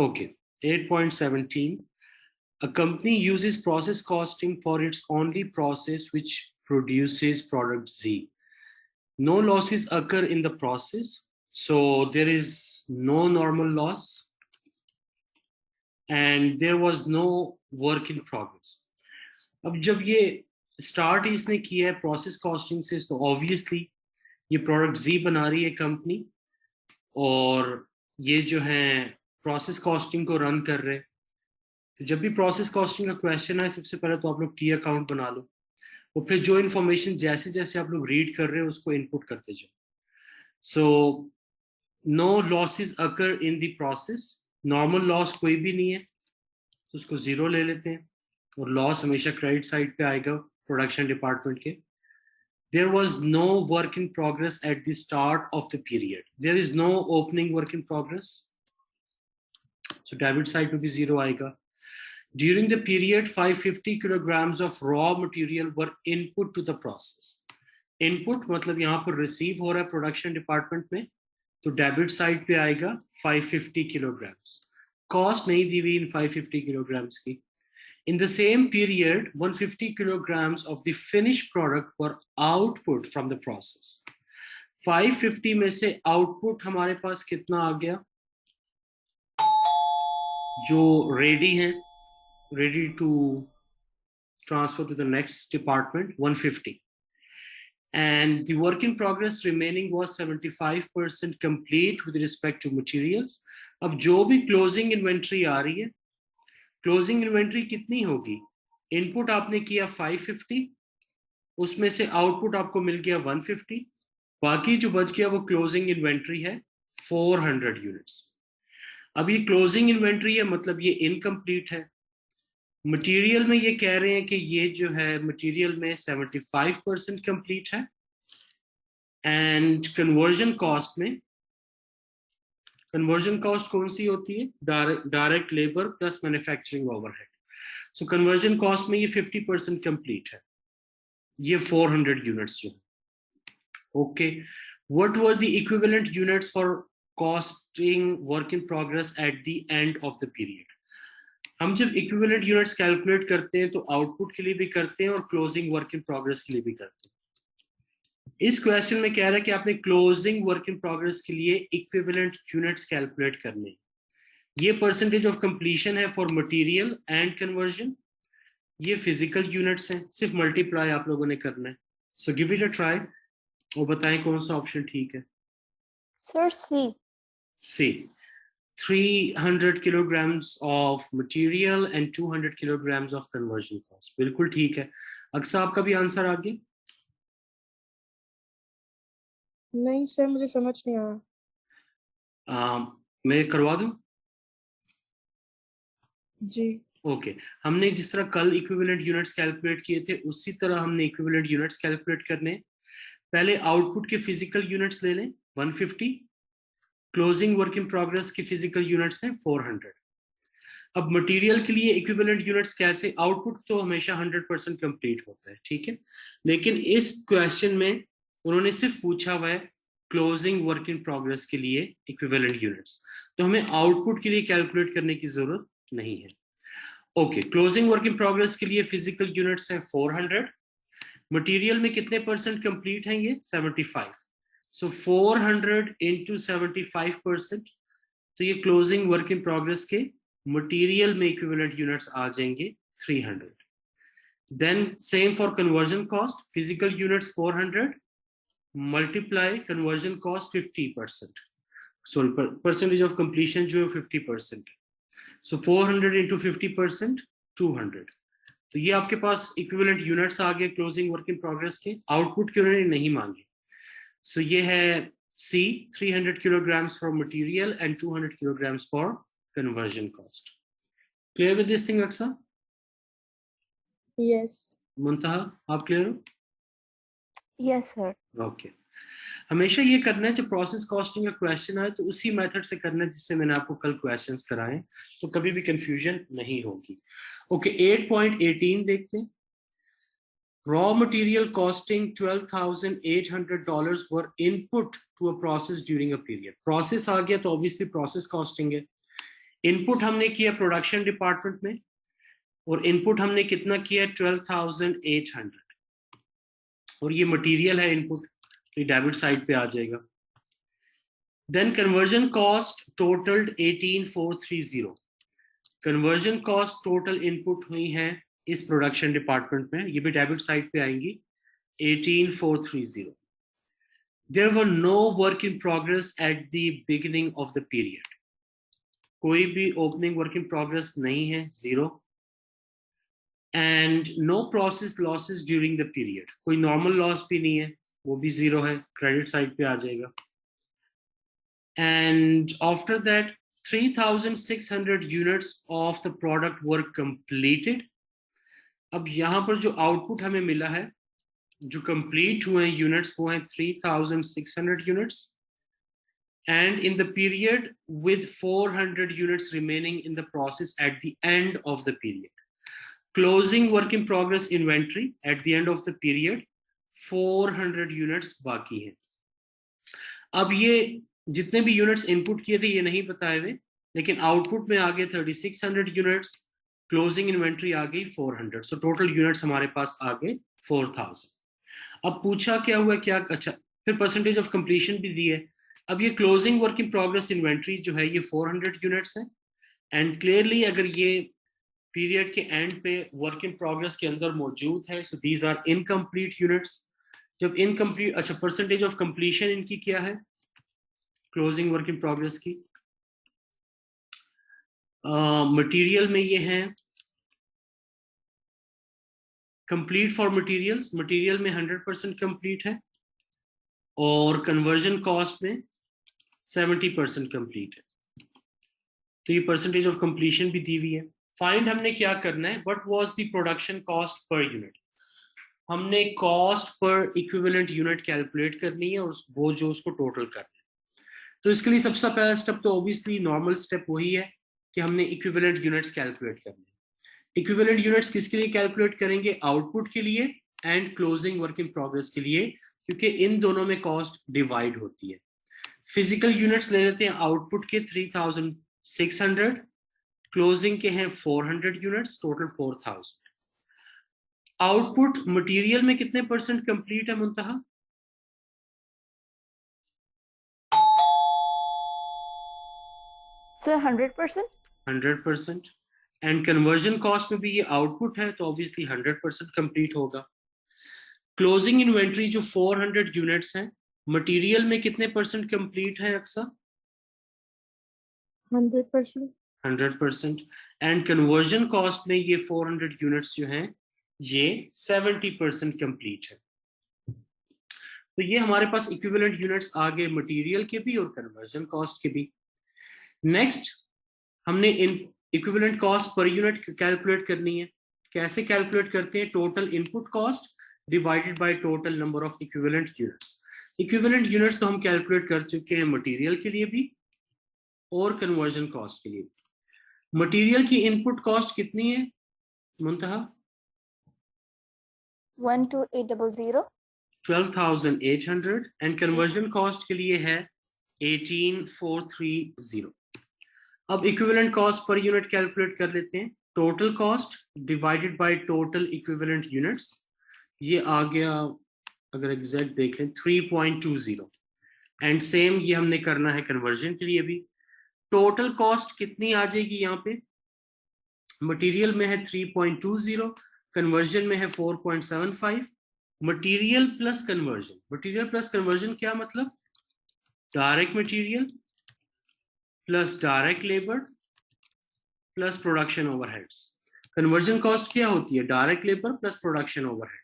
Okay. 8.17. A company uses process costing for its only process which produces product Z. No losses occur in the process, so there is no normal loss and there was no work in progress. अब जब ये start इसने किया है process costing से, तो obviously ये product जी बना रही है कंपनी, और ये जो है प्रोसेस कॉस्टिंग को रन कर रहे हैं। तो जब भी प्रोसेस कॉस्टिंग का क्वेश्चन है, सबसे पहले तो आप लोग टी अकाउंट बना लो, और फिर जो इन्फॉर्मेशन जैसे जैसे आप लोग रीड कर रहे हो उसको इनपुट करते जाओ। So no losses occur in the process, normal loss कोई भी नहीं है, तो उसको जीरो ले लेते हैं, और लॉस हमेशा क्रेडिट साइड पे आएगा प्रोडक्शन डिपार्टमेंट के। There was no work in progress at the start of the period. There is no opening work in progress, so debit side to be zero आएगा. During the period, 550 kilograms of raw material were input to the process. Input मतलब यहाँ पर receive हो रहा है production department में, तो debit side पे आएगा 550 kilograms. कॉस्ट नहीं दी हुई इन 550 kilograms की. In the same period, 150 kilograms of the finished product were output from the process. 550 में से output हमारे पास कितना आ गया, जो ready है, ready to transfer to the next department, 150. And the work in progress remaining was 75% complete with respect to materials. अब जो भी closing inventory आ रही है, क्लोजिंग इन्वेंट्री कितनी होगी, इनपुट आपने किया 550, उसमें से आउटपुट आपको मिल गया 150, बाकी जो बच गया वो क्लोजिंग इन्वेंट्री है 400 यूनिट्स. अब ये क्लोजिंग इन्वेंट्री है, मतलब ये इनकम्प्लीट है. मटेरियल में ये कह रहे हैं कि ये जो है मटेरियल में 75% कंप्लीट है, एंड कन्वर्जन कॉस्ट में, कन्वर्जन कॉस्ट कौन सी होती है, direct labour plus manufacturing overhead. So conversion cost में ये 50% कंप्लीट है, ये 400 यूनिट्स जो. Okay, what were the equivalent units for costing work in progress at the end of the period. हम जब इक्विवेलेंट यूनिट्स कैलकुलेट करते हैं तो आउटपुट के लिए भी करते हैं और क्लोजिंग वर्क इन प्रोग्रेस के लिए भी करते हैं. इस क्वेश्चन में कह रहा है कि आपने क्लोजिंग वर्क इन प्रोग्रेस के लिए इक्विवेलेंट यूनिट्स कैलकुलेट करने. ये परसेंटेज ऑफ कंप्लीशन है फॉर मटेरियल एंड कन्वर्जन, ये फिजिकल यूनिट्स हैं, सिर्फ मल्टीप्लाई आप लोगों ने करना है. So give it a try और बताएं कौन सा ऑप्शन ठीक है. Sir C. C, 300 kilograms of material and 200 kilograms of conversion cost. बिल्कुल ठीक है. अक्सा आपका भी आंसर आ गया? नहीं सर, मुझे समझ नहीं आया. मैं करवा दूं? जी. ओके, हमने जिस तरह कल इक्विवेलेंट यूनिट्स कैलकुलेट किए थे उसी तरह हमने इक्विवेलेंट यूनिट्स कैलकुलेट करने. पहले आउटपुट के फिजिकल यूनिट्स ले लें 150, क्लोजिंग वर्क इन प्रोग्रेस की फिजिकल यूनिट्स हैं 400. अब मटेरियल के लिए इक्विवेलेंट यूनिट्स कैसे, आउटपुट तो हमेशा 100% कंप्लीट होता है, ठीक है, लेकिन इस क्वेश्चन में उन्होंने सिर्फ पूछा हुआ है क्लोजिंग वर्क इन प्रोग्रेस के लिए इक्विवेलेंट यूनिट्स, तो हमें आउटपुट के लिए कैलकुलेट करने की जरूरत नहीं है. Okay, closing work in progress के लिए फिजिकल यूनिट्स हैं 400, मटेरियल में कितने परसेंट कंप्लीट हैं, ये 75. सो 400 इंटू 75%, तो ये क्लोजिंग वर्क इन प्रोग्रेस के मटेरियल में इक्विवेलेंट यूनिट्स आ जाएंगे 300. Then same for conversion cost, physical units 400 multiply conversion cost 50%, sorry percentage of completion जो है 50%. So 400 into 50%, 200. तो ये आपके पास इक्विवेलेंट यूनिट्स आ गए क्लोजिंग वर्क इन प्रोग्रेस के. आउटपुट के उन्होंने नहीं मांगे. सो ये है C, 300 kilograms for material and 200 kilograms for conversion cost. Clear with this thing, Aksa? Yes. Muntaha, आप clear हो? Yes sir. Okay. हमेशा ये करना है जब प्रोसेस कॉस्टिंग का क्वेश्चन आए तो उसी मेथड से करना है जिससे मैंने आपको कल क्वेश्चंस कराए, तो कभी भी कंफ्यूजन नहीं होगी. ओके, 8.18 देखते हैं. Raw material costing $12,800 were input to a process during a period. Process आ गया तो obviously process costing है. इनपुट हमने किया प्रोडक्शन डिपार्टमेंट में, और इनपुट हमने कितना किया 12,800, और ये मटेरियल है इनपुट, ये डेबिट साइड पे आ जाएगा। Then conversion cost totalled 18,430, conversion cost total input हुई है इस प्रोडक्शन डिपार्टमेंट में, ये भी डेबिट साइड पे आएंगी 18,430। There were no work in progress at the beginning of the period, कोई भी ओपनिंग वर्क इन प्रोग्रेस नहीं है, 0। And no process losses during the period, कोई नॉर्मल लॉस भी नहीं है, वो भी 0 है, क्रेडिट साइड पे आ जाएगा। And after that 3,600 units of the product were completed. अब यहाँ पर जो आउटपुट हमें मिला है, जो कंप्लीट हुए हैं यूनिट्स, वो हैं 3,600 units, and in the period with 400 units remaining in the process at the end of the period. Closing work in progress inventory at the end of the period 400 units बाकी हैं। अब ये जितने भी यूनिट्स इनपुट किए थे ये नहीं बताए हुए, लेकिन आउटपुट में आ गए 3600 यूनिट्स, क्लोजिंग इन्वेंट्री आ गई 400, सो टोटल यूनिट्स हमारे पास आ गए 4000। अब पूछा क्या हुआ, क्या अच्छा, फिर परसेंटेज ऑफ कंप्लीशन भी दी है। अब ये closing work in progress inventory जो है ये 400 यूनिट्स है, एंड क्लियरली अगर ये पीरियड के एंड पे वर्क इन प्रोग्रेस के अंदर मौजूद है, so these are incomplete units. जब इनकम्प्लीट, अच्छा परसेंटेज ऑफ कंप्लीशन इनकी क्या है क्लोजिंग वर्क इन प्रोग्रेस की, मटेरियल में ये है कंप्लीट फॉर मटेरियल्स, मटेरियल में 100% कंप्लीट है, और कन्वर्जन कॉस्ट में 70% कंप्लीट है। तो ये परसेंटेज ऑफ कंप्लीशन भी दी हुई है। फाइंड हमने क्या करना है, what was the production cost per unit, हमने cost per equivalent unit calculate करनी है, और वो जो उसको टोटल करना है। तो इसके लिए सबसे पहला स्टेप तो ऑब्वियसली नॉर्मल स्टेप वही है कि हमने इक्विवेलेंट यूनिट्स कैलकुलेट करनी है। इक्विवेलेंट यूनिट्स किसके लिए कैलकुलेट करेंगे, आउटपुट के लिए and closing work in progress के लिए, क्योंकि इन दोनों में कॉस्ट डिवाइड होती है। फिजिकल यूनिट्स ले लेते हैं, आउटपुट के 3,600, क्लोजिंग के हैं 400 यूनिट्स, टोटल 4,000। आउटपुट मटेरियल में कितने परसेंट कंप्लीट है मुंतहा, सर 100%। 100%। एंड कन्वर्जन कॉस्ट में भी ये आउटपुट है, तो ऑब्वियसली 100% कंप्लीट होगा। क्लोजिंग इन्वेंट्री जो 400 यूनिट्स हैं, मटेरियल में कितने परसेंट कंप्लीट है अक्सर, 100%। 100%। एंड कन्वर्जन कॉस्ट में ये 400 यूनिट्स जो हैं ये 70% कंप्लीट है। तो ये हमारे पास इक्विवेलेंट यूनिट्स आ गए मटेरियल के भी और कन्वर्जन कॉस्ट के भी। नेक्स्ट हमने इन equivalent cost per unit calculate करनी है। कैसे कैलकुलेट करते हैं, total input cost divided by total number of equivalent units. Equivalent units तो हम कैलकुलेट कर चुके हैं मटेरियल के लिए भी और कन्वर्जन कॉस्ट के लिए। मटेरियल की इनपुट कॉस्ट कितनी है मुंतहा, 12,800। 12,800, एंड कन्वर्जन कॉस्ट के लिए है 18,430। अब equivalent cost per unit calculate कर लेते हैं। Total cost divided by total equivalent units, ये आ गया अगर एग्जैक्ट देख लें 3.20, एंड सेम ये हमने करना है कन्वर्जन के लिए भी। टोटल कॉस्ट कितनी आ जाएगी यहाँ पे, मटेरियल में है 3.20, कन्वर्जन में है 4.75। Material plus conversion, material plus conversion क्या मतलब, direct material plus direct labour plus production overheads. Conversion cost क्या होती है, direct labour plus production overhead,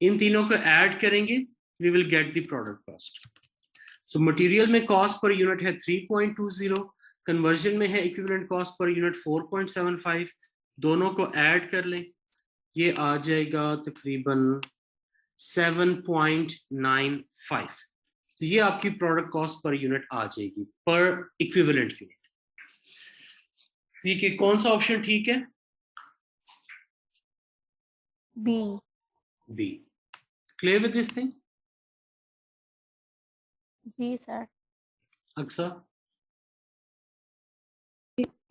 इन तीनों को ऐड करेंगे we will get the product cost. So material में कॉस्ट पर यूनिट है 3.20, कन्वर्जन में है इक्विवेलेंट कॉस्ट पर यूनिट 4.75, दोनों को ऐड कर लें, ये आ जाएगा तकरीबन 7.95। तो ये आपकी प्रोडक्ट कॉस्ट पर यूनिट आ जाएगी पर इक्विवेलेंट यूनिट। ठीक है, कौन सा ऑप्शन ठीक है, B. B. Clear with this thing, जी सर। अक्सर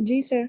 जी सर।